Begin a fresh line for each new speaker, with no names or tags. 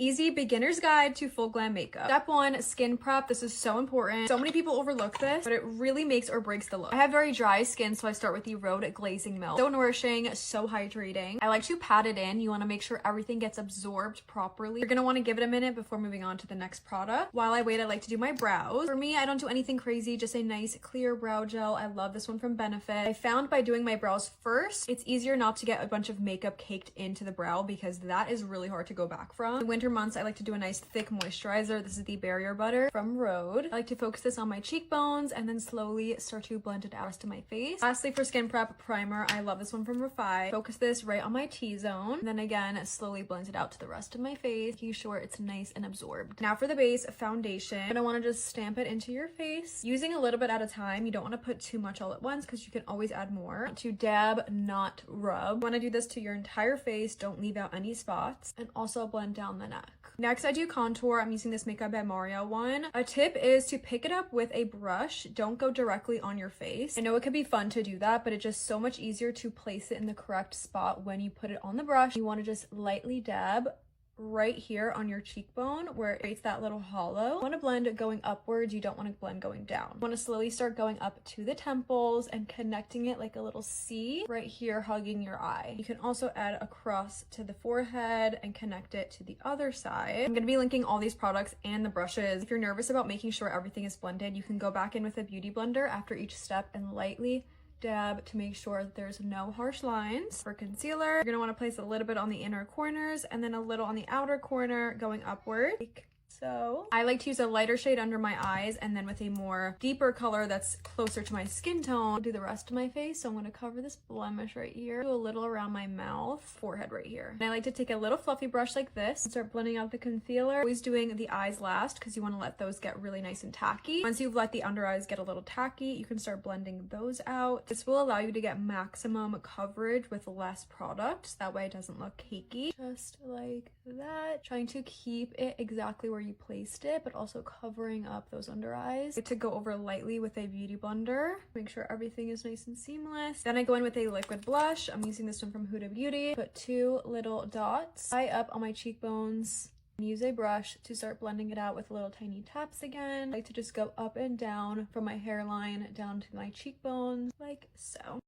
easy beginner's guide to full glam makeup. Step 1, skin prep. This is so important. So many people overlook this, but it really makes or breaks the look. I have very dry skin, so I start with the Rhode Glazing Milk. So nourishing, so hydrating. I like to pat it in. You want to make sure everything gets absorbed properly. You're going to want to give it a minute before moving on to the next product. While I wait, I like to do my brows. For me, I don't do anything crazy, just a nice clear brow gel. I love this one from Benefit. I found by doing my brows first, it's easier not to get a bunch of makeup caked into the brow because that is really hard to go back from. In winter months, I like to do a nice thick moisturizer. This is the Barrier Butter from Rhode. I like to focus this on my cheekbones and then slowly start to blend it out to my face. Lastly, for skin prep, primer. I love this one from Refi. Focus this right on my T-zone. And then again, slowly blend it out to the rest of my face, making sure it's nice and absorbed. Now for the base, foundation. You're gonna want to just stamp it into your face, using a little bit at a time. You don't want to put too much all at once because you can always add more. To dab, not rub. You want to do this to your entire face. Don't leave out any spots. And also blend down the neck. Next, I do contour. I'm using this Makeup by Mario one. A tip is to pick it up with a brush. Don't go directly on your face. I know it could be fun to do that, but it's just so much easier to place it in the correct spot when you put it on the brush. You want to just lightly dab right here on your cheekbone where it creates that little hollow. You want to blend going upwards. You don't want to blend going down. You want to slowly start going up to the temples and connecting it like a little C right here, hugging your eye. You can also add across to the forehead and connect it to the other side. I'm going to be linking all these products and the brushes. If you're nervous about making sure everything is blended, you can go back in with a beauty blender after each step and lightly dab to make sure that there's no harsh lines. For concealer, you're going to want to place a little bit on the inner corners and then a little on the outer corner going upward. Like so. I like to use a lighter shade under my eyes and then with a more deeper color that's closer to my skin tone, I'll do the rest of my face. So I'm going to cover this blemish right here, do a little around my mouth, forehead right here. And I like to take a little fluffy brush like this and start blending out the concealer. Always doing the eyes last because you want to let those get really nice and tacky. Once you've let the under eyes get a little tacky, you can start blending those out. This will allow you to get maximum coverage with less product. That way it doesn't look cakey. Just like that. Trying to keep it exactly where you placed it, but also covering up those under eyes. I like to go over lightly with a beauty blender, make sure everything is nice and seamless. Then I go in with a liquid blush. I'm using this one from Huda Beauty. Put 2 little dots high up on my cheekbones and use a brush to start blending it out with little tiny taps again. I like to just go up and down from my hairline down to my cheekbones like so.